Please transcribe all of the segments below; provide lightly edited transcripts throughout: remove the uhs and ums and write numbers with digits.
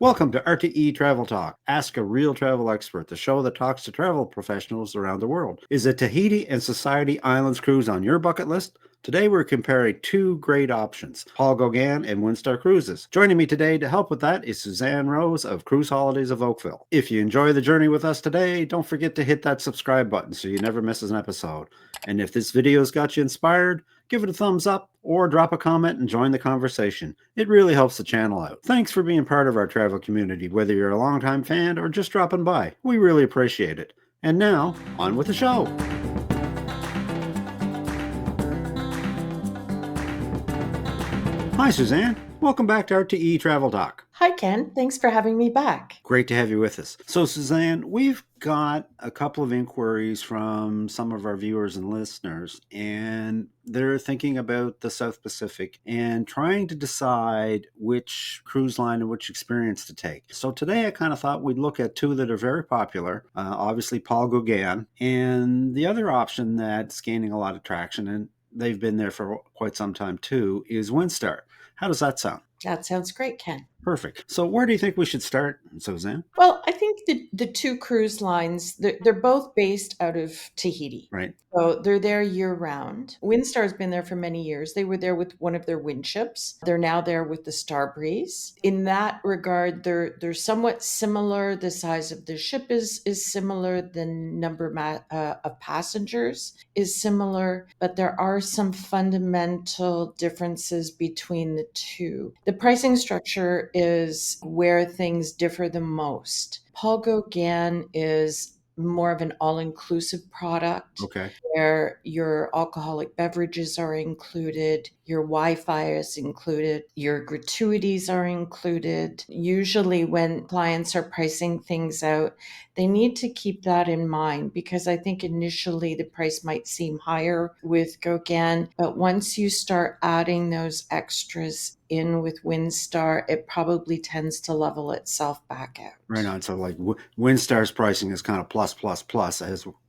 Welcome to RTE-Travel Talk. Ask a real travel expert, the show that talks to travel professionals around the world. Is a Tahiti and Society Islands cruise on your bucket list? Today we're comparing two great options, Paul Gauguin and Windstar Cruises. Joining me today to help with that is Susanne Rose of Cruise Holidays of Oakville. If you enjoy the journey with us today, don't forget to hit that subscribe button so you never miss an episode. And if this video's got you inspired, give it a thumbs up or drop a comment and join the conversation. It really helps the channel out. Thanks for being part of our travel community, whether you're a longtime fan or just dropping by. We really appreciate it. And now, on with the show. Hi, Suzanne. Welcome back to RTE Travel Talk. Hi, Ken. Thanks for having me back. Great to have you with us. So, Suzanne, we've got a couple of inquiries from some of our viewers and listeners, and they're thinking about the South Pacific and trying to decide which cruise line and which experience to take. So today I kind of thought we'd look at two that are very popular, obviously Paul Gauguin, and the other option that's gaining a lot of traction, and they've been there for quite some time too, is Windstar. How does that sound? That sounds great, Ken. Perfect. So where do you think we should start, Suzanne? Well, I think the two cruise lines, they're both based out of Tahiti. Right. So they're there year round. Windstar's been there for many years. They were there with one of their wind ships. They're now there with the Star Breeze. In that regard, they're somewhat similar. The size of the ship is similar. The number of passengers is similar, but there are some fundamental differences between the two. The pricing structure is where things differ the most. Paul Gauguin is more of an all-inclusive product. Okay. Where your alcoholic beverages are included, your Wi-Fi is included, your gratuities are included. Usually when clients are pricing things out, they need to keep that in mind because I think initially the price might seem higher with Gauguin, but once you start adding those extras in with Windstar, it probably tends to level itself back out. Right on. So like Windstar's pricing is kind of plus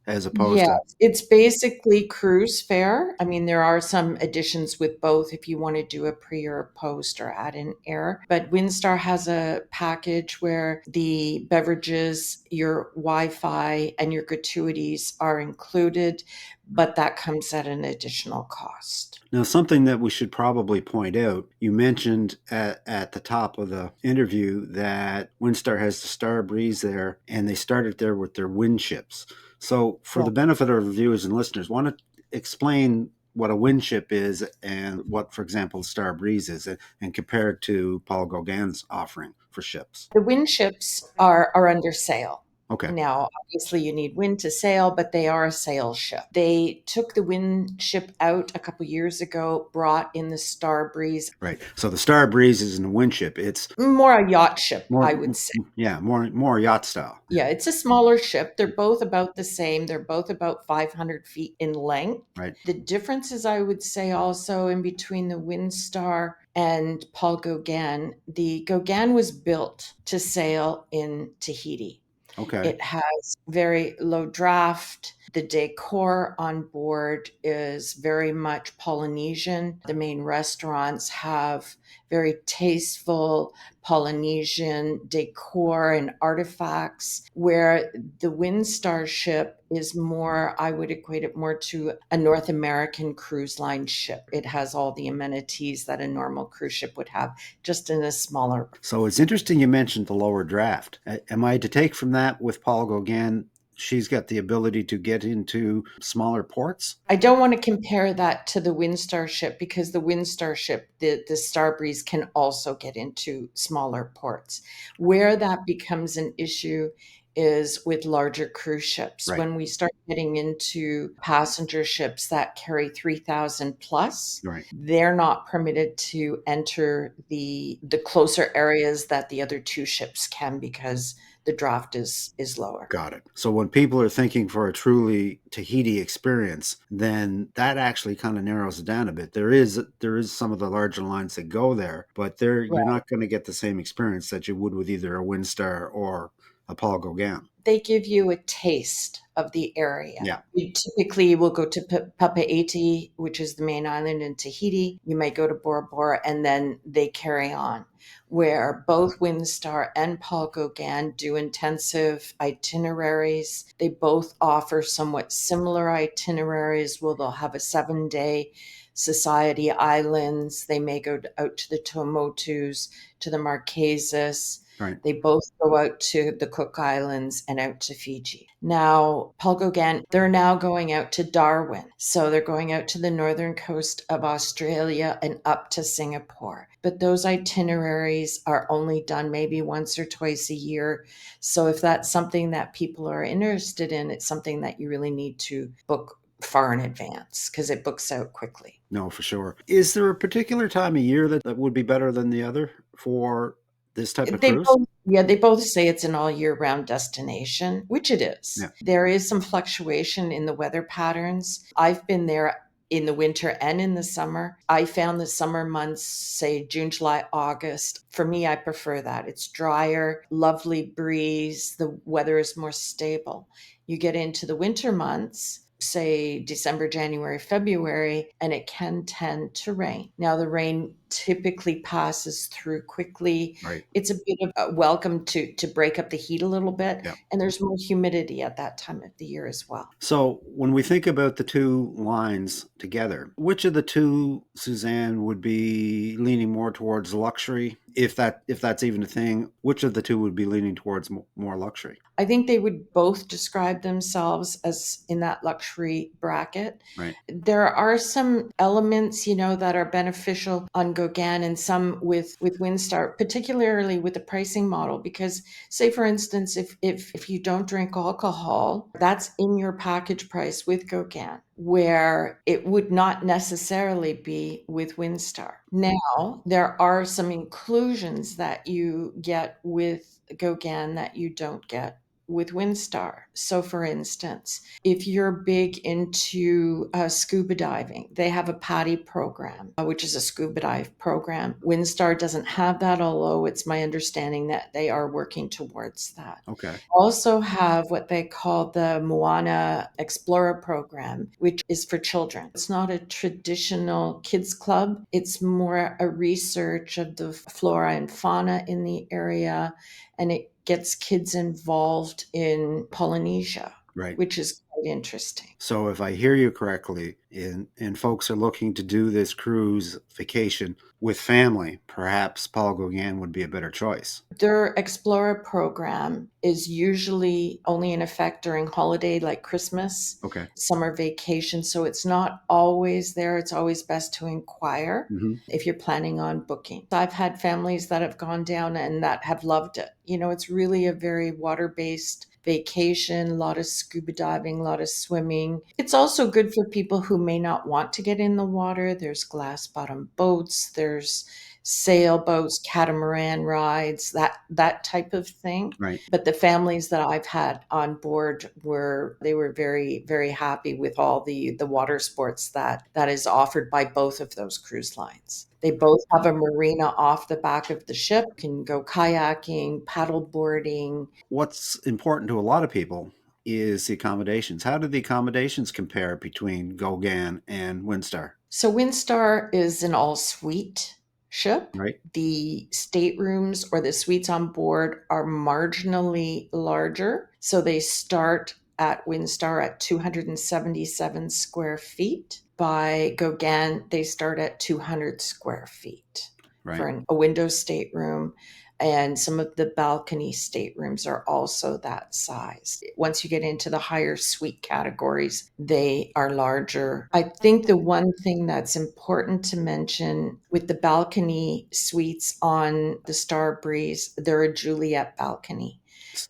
as opposed Yeah, to it's basically cruise fare. I mean, there are some additions with both if you want to do a pre or a post or add in air. But Windstar has a package where the beverages, your Wi-Fi, and your gratuities are included, but that comes at an additional cost. Now, something that we should probably point out, you mentioned at the top of the interview that Windstar has the Star Breeze there, and they started there with their wind ships. So for the benefit of our viewers and listeners, want to explain what a wind ship is and what, for example, Star Breeze is, and compare it to Paul Gauguin's offering for ships. The wind ships are under sail. Okay. Now, obviously, you need wind to sail, but they are a sail ship. They took the wind ship out a couple years ago, brought in the Star Breeze. Right. So the Star Breeze isn't a wind ship. It's more a yacht ship, I would say. Yeah, more yacht style. Yeah, it's a smaller ship. They're both about the same. They're both about 500 feet in length. Right. The differences, I would say, also in between the Windstar and Paul Gauguin, the Gauguin was built to sail in Tahiti. Okay. It has very low draft. The decor on board is very much Polynesian. The main restaurants have very tasteful Polynesian decor and artifacts, where the Windstar ship is more, I would equate it more to a North American cruise line ship. It has all the amenities that a normal cruise ship would have, just in a smaller. So it's interesting you mentioned the lower draft. Am I to take from that with Paul Gauguin, she's got the ability to get into smaller ports? I don't want to compare that to the Windstar ship because the Windstar ship, the Star Breeze, can also get into smaller ports. Where that becomes an issue is with larger cruise ships. Right. When we start getting into passenger ships that carry 3,000 plus, Right. they're not permitted to enter the closer areas that the other two ships can because the draft is lower. Got it. So when people are thinking for a truly Tahiti experience, then that actually kind of narrows it down a bit. There is some of the larger lines that go there, but you're not going to get the same experience that you would with either a Windstar or Paul Gauguin. They give you a taste of the area. Yeah. You typically will go to Papeete, which is the main island in Tahiti. You might go to Bora Bora, and then they carry on. Where both Windstar and Paul Gauguin do intensive itineraries. They both offer somewhat similar itineraries. Well, they'll have a 7-day Society Islands. They may go out to the Tuamotus, to the Marquesas. Right. They both go out to the Cook Islands and out to Fiji. Now, Paul Gauguin, they're now going out to Darwin. So they're going out to the northern coast of Australia and up to Singapore. But those itineraries are only done maybe once or twice a year. So if that's something that people are interested in, it's something that you really need to book far in advance because it books out quickly. No, for sure. Is there a particular time of year that would be better than the other for this type of cruise? They both say it's an all year round destination, which it is. Yeah. There is some fluctuation in the weather patterns. I've been there in the winter and in the summer. I found the summer months, say June, July, August. For me, I prefer that. It's drier, lovely breeze. The weather is more stable. You get into the winter months, say December, January, February, and it can tend to rain. Now, the rain typically passes through quickly. Right. It's a bit of a welcome to break up the heat a little bit. Yeah. And there's more humidity at that time of the year as well. So when we think about the two lines together, which of the two, Susanne, would be leaning more towards luxury? If that's even a thing, which of the two would be leaning towards more luxury? I think they would both describe themselves as in that luxury bracket. Right. There are some elements, that are beneficial on Gauguin and some with Windstar, particularly with the pricing model. Because, say, for instance, if you don't drink alcohol, that's in your package price with Gauguin, where it would not necessarily be with Windstar. Now, there are some inclusions that you get with Gauguin that you don't get with Windstar. So, for instance, if you're big into scuba diving, they have a PADI program, which is a scuba dive program. Windstar doesn't have that, although it's my understanding that they are working towards that. Okay. Also have what they call the Moana Explorer program, which is for children. It's not a traditional kids club. It's more a research of the flora and fauna in the area, and it gets kids involved in Polynesia, Right. which is quite interesting. So if I hear you correctly, and folks are looking to do this cruise vacation with family, perhaps Paul Gauguin would be a better choice. Their Explorer program is usually only in effect during holiday like Christmas, Okay. summer vacation. So it's not always there. It's always best to inquire if you're planning on booking. I've had families that have gone down and that have loved it. It's really a very water-based vacation, a lot of scuba diving, a lot of swimming. It's also good for people who may not want to get in the water. There's glass bottom boats, there's sailboats, catamaran rides, that type of thing. Right. But the families that I've had on board were very, very happy with all the water sports that is offered by both of those cruise lines. They both have a marina off the back of the ship. You can go kayaking, paddle boarding. What's important to a lot of people is the accommodations. How do the accommodations compare between Gauguin and Windstar? So Windstar is an all-suite ship. Right. The staterooms or the suites on board are marginally larger. So they start at Windstar at 277 square feet. By Gauguin, they start at 200 square feet for a window stateroom. And some of the balcony staterooms are also that size. Once you get into the higher suite categories, they are larger. I think the one thing that's important to mention with the balcony suites on the Star Breeze, they're a Juliet balcony.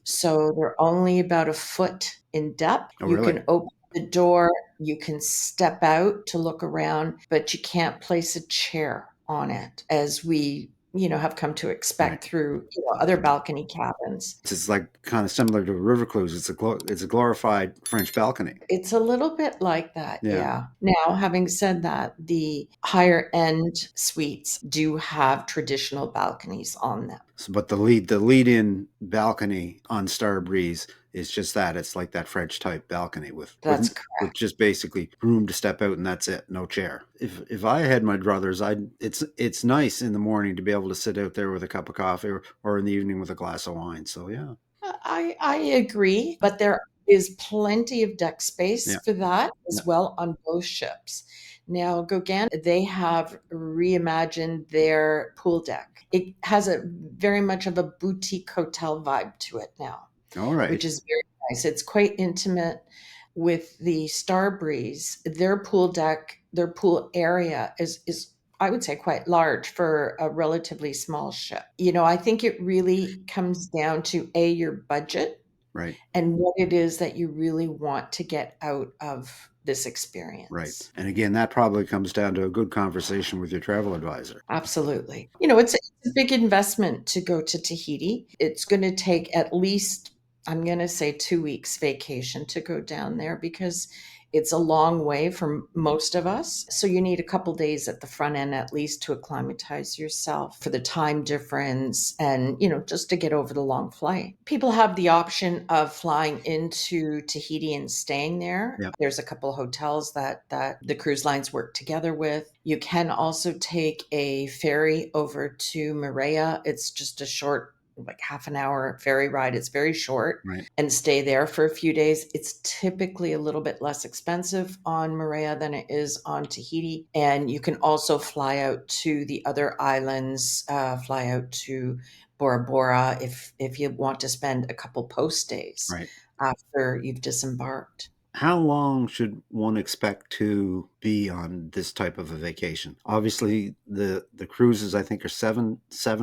So they're only about a foot in depth. Oh, you really? can open the door, you can step out to look around, but you can't place a chair on it as we have come to expect through other balcony cabins. It's like kind of similar to a river cruise. It's a glorified French balcony. It's a little bit like that, yeah. Now, having said that, the higher end suites do have traditional balconies on them. So, but the lead in balcony on Star Breeze is just that. It's like that French type balcony with That's with correct. just basically room to step out and that's it, no chair. If I had my druthers, I'd it's nice in the morning to be able to sit out there with a cup of coffee or in the evening with a glass of wine. So yeah. I agree, but there is plenty of deck space Yeah. for that Yeah. as well on both ships. Now, Gauguin, they have reimagined their pool deck. It has a very much of a boutique hotel vibe to it now, All which right. is very nice. It's quite intimate with the Star Breeze. Their pool deck, their pool area is I would say quite large for a relatively small ship. I think it really comes down to your budget Right. and what it is that you really want to get out of this Right. experience. And again, that probably comes down to a good conversation with your travel advisor. Absolutely. It's a big investment to go to Tahiti. It's going to take at least, I'm going to say, 2 weeks vacation to go down there because it's a long way from most of us. So you need a couple days at the front end at least to acclimatize yourself for the time difference and, just to get over the long flight. People have the option of flying into Tahiti and staying there. Yeah. There's a couple hotels that the cruise lines work together with. You can also take a ferry over to Moorea. It's just a short, like half an hour ferry ride. It's very short Right. and stay there for a few days. It's typically a little bit less expensive on Moorea than it is on Tahiti. And you can also fly out to the other islands, fly out to Bora Bora if you want to spend a couple post days Right. after you've disembarked. How long should one expect to be on this type of a vacation? Obviously, the cruises I think are 7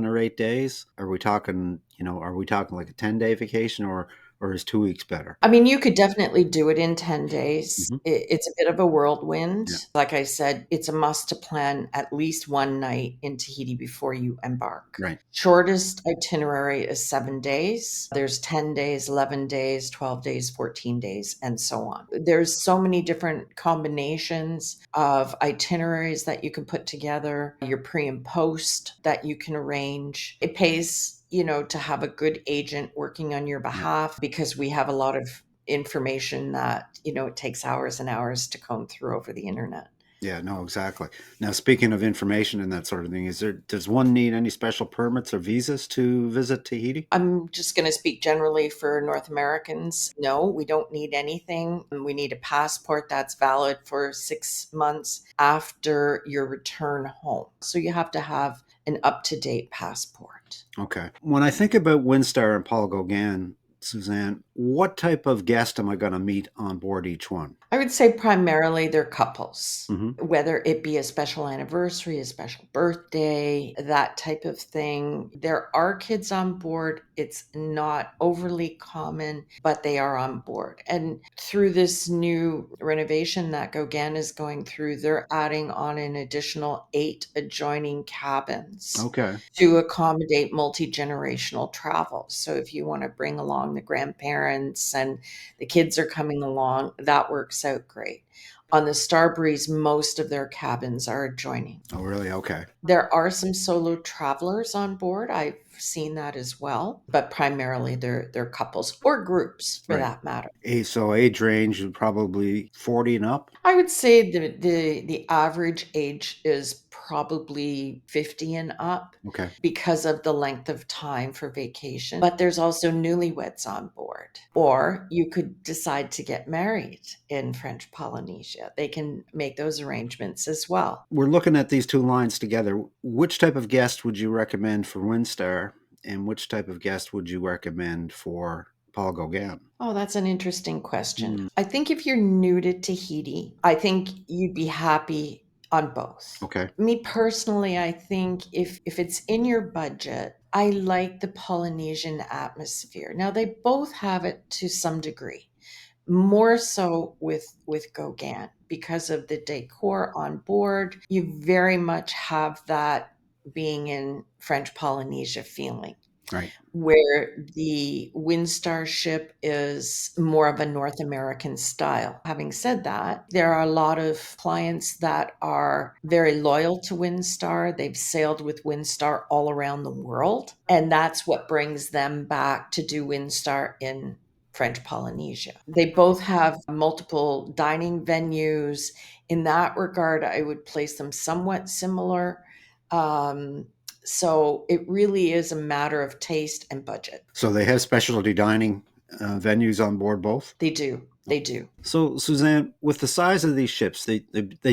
or 8 days. Are we talking, are we talking like a 10-day vacation or is 2 weeks better? I mean, you could definitely do it in 10 days. Hmm. It's a bit of a whirlwind. Yeah. Like I said, it's a must to plan at least one night in Tahiti before you embark. Right. Shortest itinerary is 7 days. There's 10 days, 11 days, 12 days, 14 days, and so on. There's so many different combinations of itineraries that you can put together, your pre and post that you can arrange. It pays to have a good agent working on your Yeah. behalf because we have a lot of information that, it takes hours and hours to comb through over the internet. Yeah, no, exactly. Now, speaking of information and that sort of thing, does one need any special permits or visas to visit Tahiti? I'm just going to speak generally for North Americans. No, we don't need anything. We need a passport that's valid for 6 months after your return home. So you have to have an up to date passport. Okay. When I think about Windstar and Paul Gauguin, Suzanne, what type of guest am I going to meet on board each one? I would say primarily they're couples, Hmm. whether it be a special anniversary, a special birthday, that type of thing. There are kids on board. It's not overly common, but they are on board. And through this new renovation that Gauguin is going through, they're adding on an additional 8 adjoining cabins Okay. to accommodate multi-generational travel. So if you want to bring along the grandparents and the kids are coming along, that works out great. On the Starbreeze, most of their cabins are adjoining. Oh, really? Okay. There are some solo travelers on board. I've seen that as well, but primarily they're couples or groups for Right. that matter. So age range is probably 40 and up. I would say the average age is probably 50 and up Okay. because of the length of time for vacation. But there's also newlyweds on board. Or you could decide to get married in French Polynesia. They can make those arrangements as well. We're looking at these two lines together. Which type of guest would you recommend for Windstar, and which type of guest would you recommend for Paul Gauguin? Oh, that's an interesting question. Hmm. I think if you're new to Tahiti, I think you'd be happy on both. Okay. Me personally, I think if it's in your budget, I like the Polynesian atmosphere. Now they both have it to some degree, more so with Gauguin because of the decor on board. You very much have that being in French Polynesia feeling. Right. where the Windstar ship is more of a North American style. Having said that, there are a lot of clients that are very loyal to Windstar. They've sailed with Windstar all around the world, and that's what brings them back to do Windstar in French Polynesia. They both have multiple dining venues. In that regard, I would place them somewhat similar. Um, so it really is a matter of taste and budget. So they have specialty dining venues on board both? They do. They do. So, Suzanne, with the size of these ships, they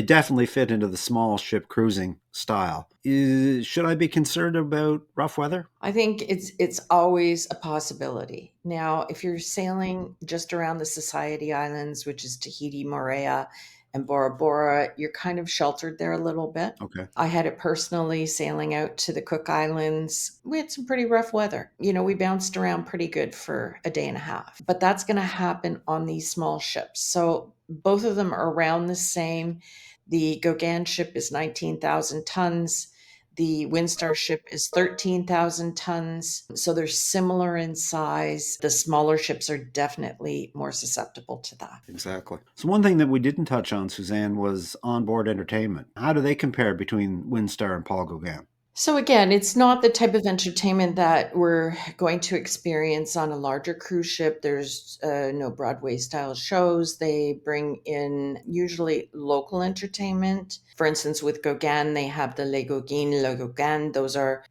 definitely fit into the small ship cruising style. Should I be concerned about rough weather? I think it's always a possibility. Now, if you're sailing just around the Society Islands, which is Tahiti, Moorea, and Bora Bora, you're kind of sheltered there a little bit. Okay. I had it personally sailing out to the Cook Islands. We had some pretty rough weather. We bounced around pretty good for a day and a half. But that's going to happen on these small ships. So both of them are around the same. The Gauguin ship is 19,000 tons. The Windstar ship is 13,000 tons. So they're similar in size. The smaller ships are definitely more susceptible to that. Exactly. So one thing that we didn't touch on, Suzanne, was onboard entertainment. How do they compare between Windstar and Paul Gauguin? So again, it's not the type of entertainment that we're going to experience on a larger cruise ship. There's no Broadway style shows. They bring in usually local entertainment. For instance, with Gauguin, they have the Les Gauguin, Le Gauguin. Those are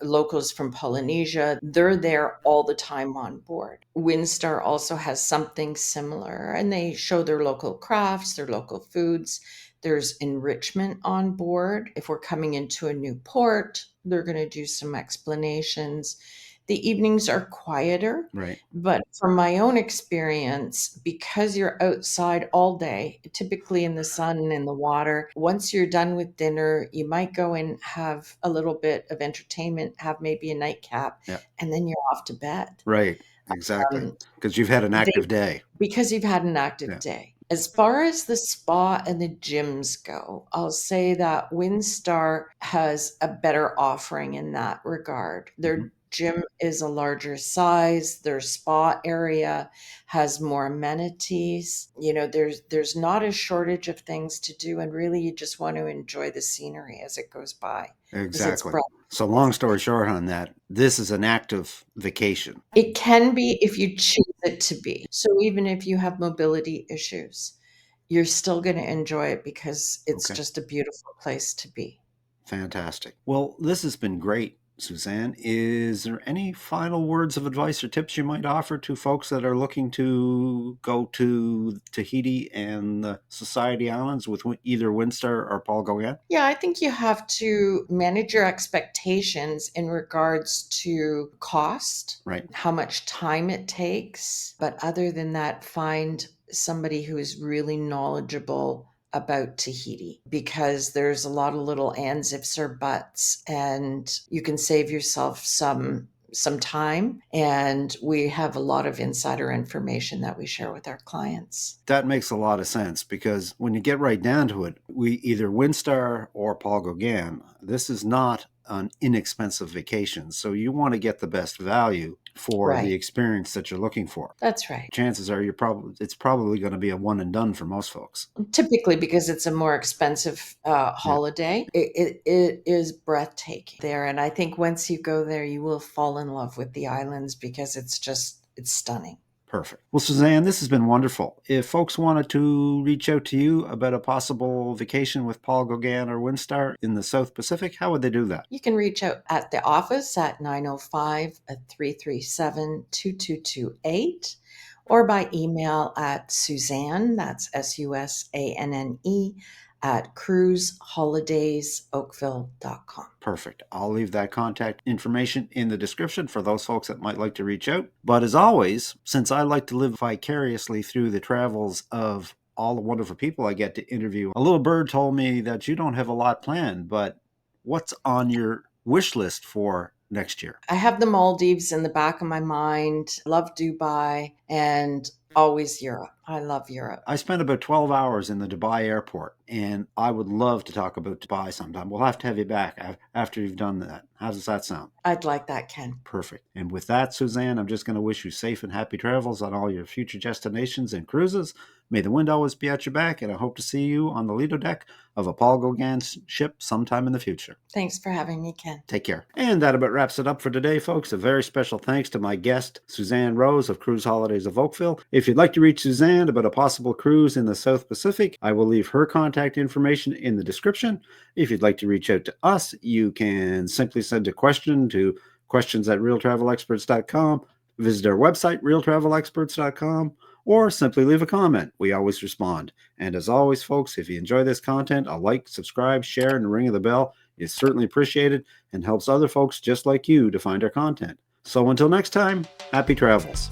locals from Polynesia. They're there all the time on board. Windstar also has something similar, and they show their local crafts, their local foods. There's enrichment on board. If we're coming into a new port, they're going to do some explanations. The evenings are quieter, Right. but from my own experience, because you're outside all day, typically in the sun and in the water, once you're done with dinner, you might go and have a little bit of entertainment, have maybe a nightcap, Yeah. and then you're off to bed. Right. Exactly. Um, Because you've had an they active day. because you've had an active Yeah. day. As far as the spa and the gyms go, I'll say that Windstar has a better offering in that regard. Mhm. Their gym is a larger size, their spa area has more amenities. There's not a shortage of things to do, and really you just want to enjoy the scenery as it goes by because it's Exactly. breath. So long story short on that, this is an active vacation. It can be if you choose it to be. So even if you have mobility issues, you're still going to enjoy it because it's Okay. just a beautiful place to be. Fantastic. Well, this has been great, Suzanne. Is there any final words of advice or tips you might offer to folks that are looking to go to Tahiti and the Society Islands with either Windstar or Paul Gauguin? Yeah, I think you have to manage your expectations in regards to cost, Right. how much time it takes. But other than that, find somebody who is really knowledgeable about Tahiti because there's a lot of little ands, ifs, or buts, and you can save yourself some time. And we have a lot of insider information that we share with our clients. That makes a lot of sense because when you get right down to it, we either Windstar or Paul Gauguin. This is not an inexpensive vacation. So you want to get the best value for the Right. experience that you're looking for. That's right. Chances are it's probably going to be a one and done for most folks. Typically, because it's a more expensive Yeah, holiday, it is breathtaking there. And I think once you go there, you will fall in love with the islands because it's stunning. perfect. Well, Suzanne, this has been wonderful. If folks wanted to reach out to you about a possible vacation with Paul Gauguin or Windstar in the South Pacific, how would they do that? You can reach out at the office at 905 337 2228 or by email at Susanne, that's Susanne, at cruiseholidays.oakville.com. Perfect. I'll leave that contact information in the description for those folks that might like to reach out. But as always, since I like to live vicariously through the travels of all the wonderful people I get to interview, a little bird told me that you don't have a lot planned, but what's on your wish list for next year? I have the Maldives in the back of my mind, love Dubai, and always Europe. I love Europe. I spent about 12 hours in the Dubai airport, and I would love to talk about Dubai sometime. We'll have to have you back after you've done that. How does that sound? I'd like that, Ken. Perfect. And with that, Suzanne, I'm just going to wish you safe and happy travels on all your future destinations and cruises. May the wind always be at your back, and I hope to see you on the Lido deck of a Paul Gauguin ship sometime in the future. Thanks for having me, Ken. Take care. And that about wraps it up for today, folks. A very special thanks to my guest, Susanne Rose of Cruise Holidays of Oakville. If you'd like to reach Susanne about a possible cruise in the South Pacific, I will leave her contact information in the description. If you'd like to reach out to us, you can simply send a question to questions@realtravelexperts.com, visit our website, realtravelexperts.com, or simply leave a comment. We always respond. And as always, folks, if you enjoy this content, a like, subscribe, share, and ring of the bell is certainly appreciated and helps other folks just like you to find our content. So until next time, happy travels.